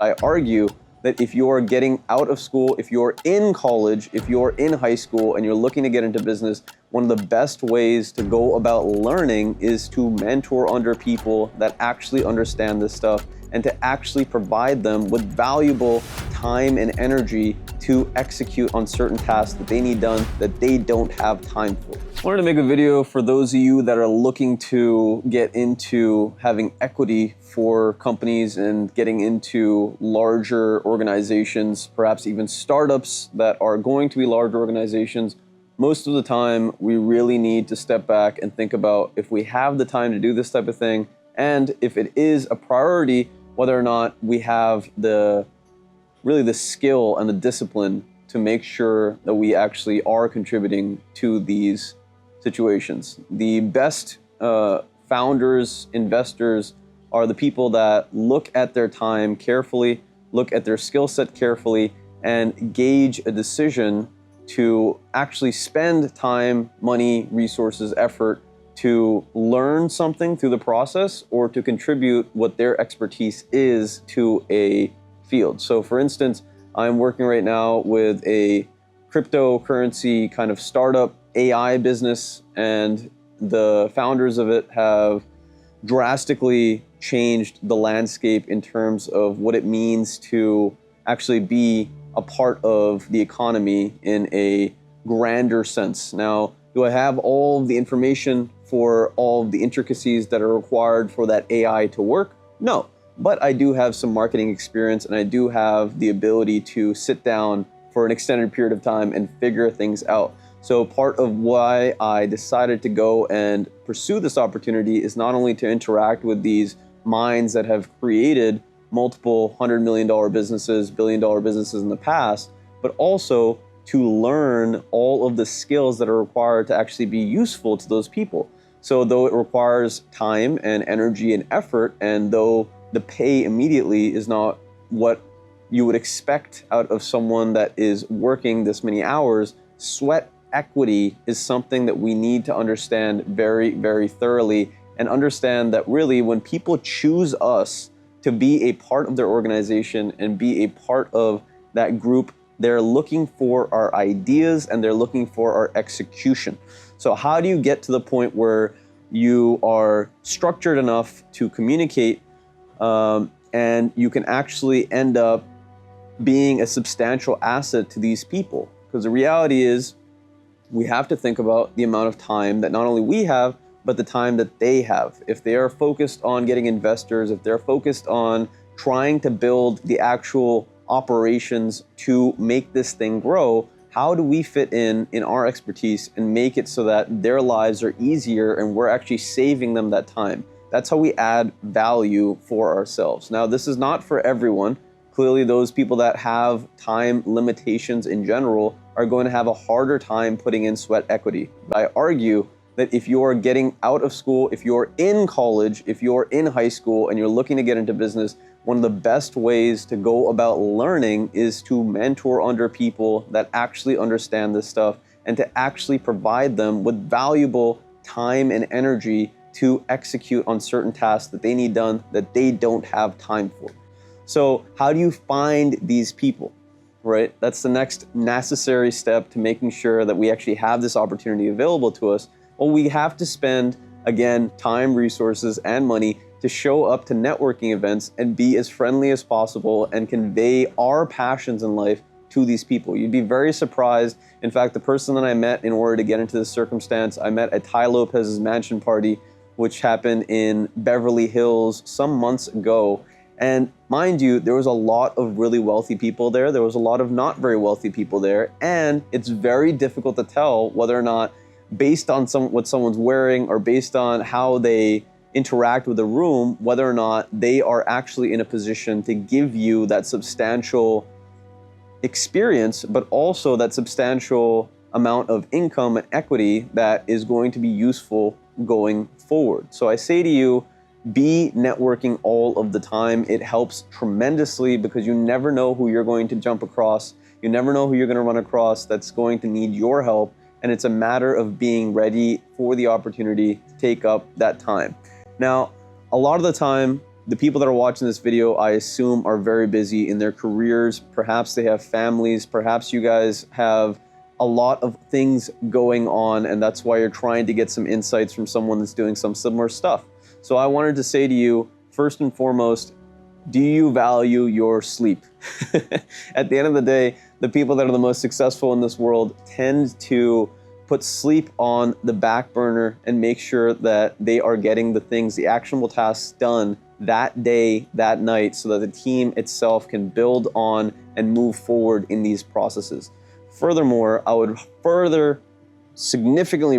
I argue that if you're getting out of school, if you're in college, if you're in high school and you're looking to get into business, one of the best ways to go about learning is to mentor under people that actually understand this stuff and to actually provide them with valuable time and energy to execute on certain tasks that they need done that they don't have time for. I wanted to make a video for those of you that are looking to get into having equity for companies and getting into larger organizations, perhaps even startups that are going to be larger organizations. Most of the time, we really need to step back and think about if we have the time to do this type of thing, and if it is a priority, whether or not we have the skill and the discipline to make sure that we actually are contributing to these situations. The best founders, investors are the people that look at their time carefully, look at their skill set carefully, and gauge a decision to actually spend time, money, resources, effort to learn something through the process or to contribute what their expertise is to a field. So for instance, I'm working right now with a cryptocurrency kind of startup AI business, and the founders of it have drastically changed the landscape in terms of what it means to actually be a part of the economy in a grander sense. Now, do I have all the information for all of the intricacies that are required for that AI to work? No, but I do have some marketing experience and I do have the ability to sit down for an extended period of time and figure things out. So part of why I decided to go and pursue this opportunity is not only to interact with these minds that have created multiple $100 million businesses, billion-dollar businesses in the past, but also to learn all of the skills that are required to actually be useful to those people. So though it requires time and energy and effort, and though the pay immediately is not what you would expect out of someone that is working this many hours, sweat equity is something that we need to understand very, very thoroughly, and understand that really when people choose us to be a part of their organization and be a part of that group, they're looking for our ideas and they're looking for our execution. So how do you get to the point where you are structured enough to communicate and you can actually end up being a substantial asset to these people? Because the reality is we have to think about the amount of time that not only we have, but the time that they have. If they are focused on getting investors, if they're focused on trying to build the actual operations to make this thing grow, how do we fit in our expertise and make it so that their lives are easier and we're actually saving them that time? That's how we add value for ourselves. Now, this is not for everyone. Clearly, those people that have time limitations in general are going to have a harder time putting in sweat equity. But I argue that if you're getting out of school, if you're in college, if you're in high school and you're looking to get into business, one of the best ways to go about learning is to mentor under people that actually understand this stuff and to actually provide them with valuable time and energy to execute on certain tasks that they need done that they don't have time for. So how do you find these people, right? That's the next necessary step to making sure that we actually have this opportunity available to us. Well, we have to spend, again, time, resources, and money to show up to networking events and be as friendly as possible and convey our passions in life to these people. You'd be very surprised. In fact, the person that I met in order to get into this circumstance, I met at Tai Lopez's mansion party, which happened in Beverly Hills some months ago. And mind you, there was a lot of really wealthy people there. There was a lot of not very wealthy people there. And it's very difficult to tell whether or not, based on what someone's wearing or based on how they interact with the room, whether or not they are actually in a position to give you that substantial experience, but also that substantial amount of income and equity that is going to be useful going forward. So I say to you, be networking all of the time. It helps tremendously because you never know who you're going to jump across. You never know who you're going to run across that's going to need your help. And it's a matter of being ready for the opportunity to take up that time. Now, a lot of the time, the people that are watching this video, I assume, are very busy in their careers. Perhaps they have families. Perhaps you guys have a lot of things going on, and that's why you're trying to get some insights from someone that's doing some similar stuff. So I wanted to say to you, first and foremost, do you value your sleep? At the end of the day, the people that are the most successful in this world tend to put sleep on the back burner and make sure that they are getting the things, the actionable tasks done that day, that night, so that the team itself can build on and move forward in these processes. Furthermore, I would further significantly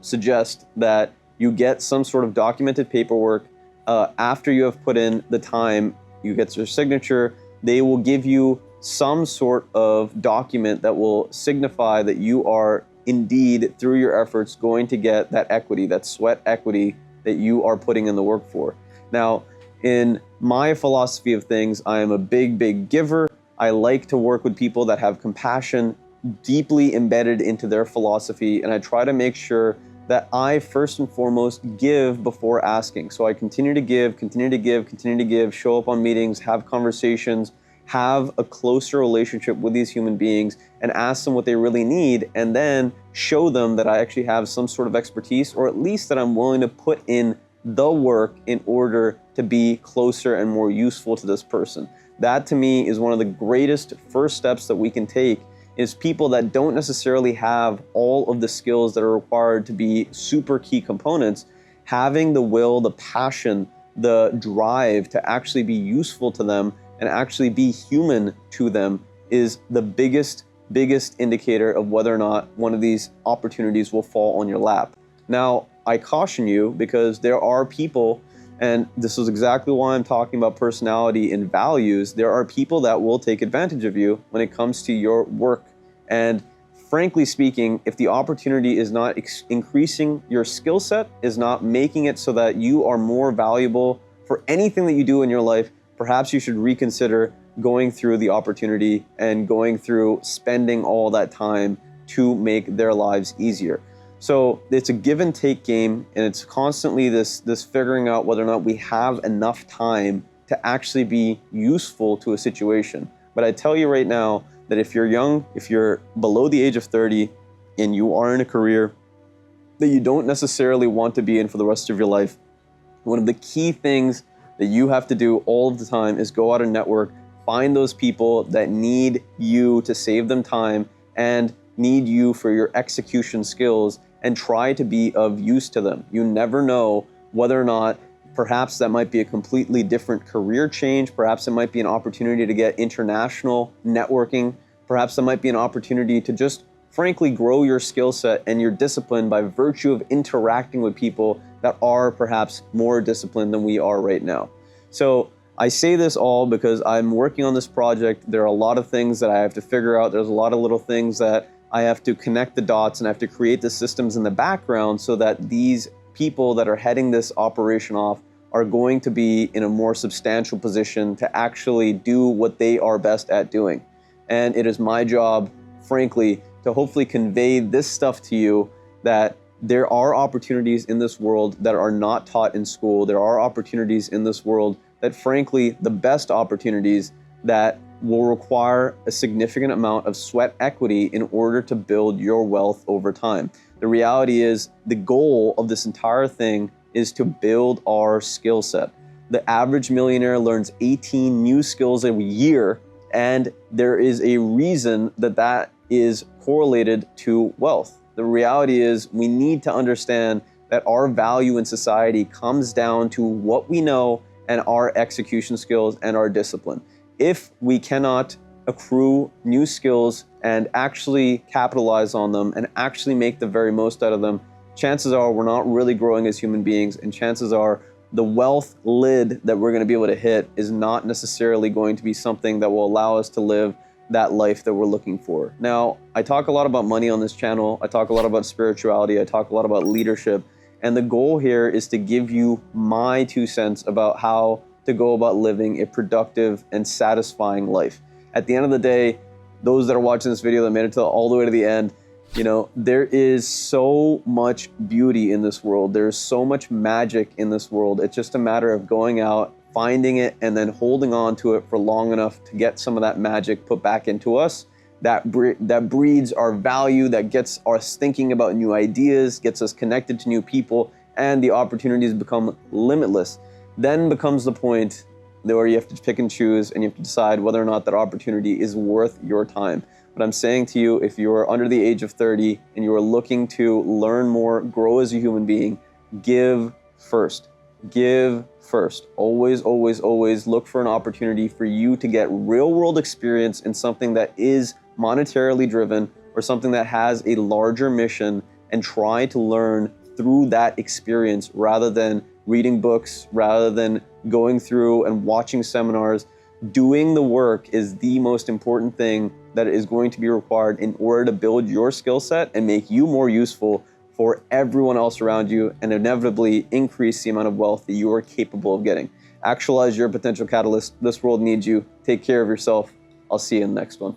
suggest that you get some sort of documented paperwork after you have put in the time. You get your signature. They will give you some sort of document that will signify that you are indeed, through your efforts, going to get that equity, that sweat equity that you are putting in the work for. Now, in my philosophy of things, I am a big giver. I like to work with people that have compassion deeply embedded into their philosophy, and I try to make sure that I first and foremost give before asking. So I continue to give, show up on meetings, have conversations, have a closer relationship with these human beings, and ask them what they really need, and then show them that I actually have some sort of expertise, or at least that I'm willing to put in the work in order to be closer and more useful to this person. That to me is one of the greatest first steps that we can take, is people that don't necessarily have all of the skills that are required to be super key components, having the will, the passion, the drive to actually be useful to them and actually be human to them is the biggest indicator of whether or not one of these opportunities will fall on your lap. Now, I caution you, because there are people, and this is exactly why I'm talking about personality and values, there are people that will take advantage of you when it comes to your work. And frankly speaking, if the opportunity is not increasing your skill set, is not making it so that you are more valuable for anything that you do in your life, perhaps you should reconsider going through the opportunity and going through spending all that time to make their lives easier. So it's a give and take game, and it's constantly this figuring out whether or not we have enough time to actually be useful to a situation. But I tell you right now that if you're young, if you're below the age of 30, and you are in a career that you don't necessarily want to be in for the rest of your life, one of the key things that you have to do all of the time is go out and network, find those people that need you to save them time and need you for your execution skills, and try to be of use to them. You never know whether or not perhaps that might be a completely different career change. Perhaps it might be an opportunity to get international networking. Perhaps it might be an opportunity to just frankly grow your skill set and your discipline by virtue of interacting with people that are perhaps more disciplined than we are right now. So I say this all because I'm working on this project. There are a lot of things that I have to figure out. There's a lot of little things that I have to connect the dots, and I have to create the systems in the background so that these people that are heading this operation off are going to be in a more substantial position to actually do what they are best at doing. And it is my job, frankly, to hopefully convey this stuff to you, that there are opportunities in this world that are not taught in school. There are opportunities in this world that, frankly, the best opportunities that will require a significant amount of sweat equity in order to build your wealth over time. The reality is, the goal of this entire thing is to build our skill set. The average millionaire learns 18 new skills a year, and there is a reason that that is correlated to wealth. The reality is, we need to understand that our value in society comes down to what we know and our execution skills and our discipline. If we cannot accrue new skills and actually capitalize on them and actually make the very most out of them, chances are we're not really growing as human beings, and chances are the wealth lid that we're going to be able to hit is not necessarily going to be something that will allow us to live that life that we're looking for. Now, I talk a lot about money on this channel. I talk a lot about spirituality. I talk a lot about leadership. And the goal here is to give you my 2 cents about how to go about living a productive and satisfying life. At the end of the day, those that are watching this video that made it all the way to the end, you know, there is so much beauty in this world. There's so much magic in this world. It's just a matter of going out, finding it and then holding on to it for long enough to get some of that magic put back into us. That breeds our value, that gets us thinking about new ideas, gets us connected to new people, and the opportunities become limitless. Then becomes the point where you have to pick and choose, and you have to decide whether or not that opportunity is worth your time. But I'm saying to you, if you're under the age of 30 and you are looking to learn more, grow as a human being, give first. Give first. Always, always, always look for an opportunity for you to get real world experience in something that is monetarily driven or something that has a larger mission, and try to learn through that experience rather than reading books, rather than going through and watching seminars. Doing the work is the most important thing that is going to be required in order to build your skill set and make you more useful for everyone else around you, and inevitably increase the amount of wealth that you are capable of getting. Actualize your potential catalyst. This world needs you. Take care of yourself. I'll see you in the next one.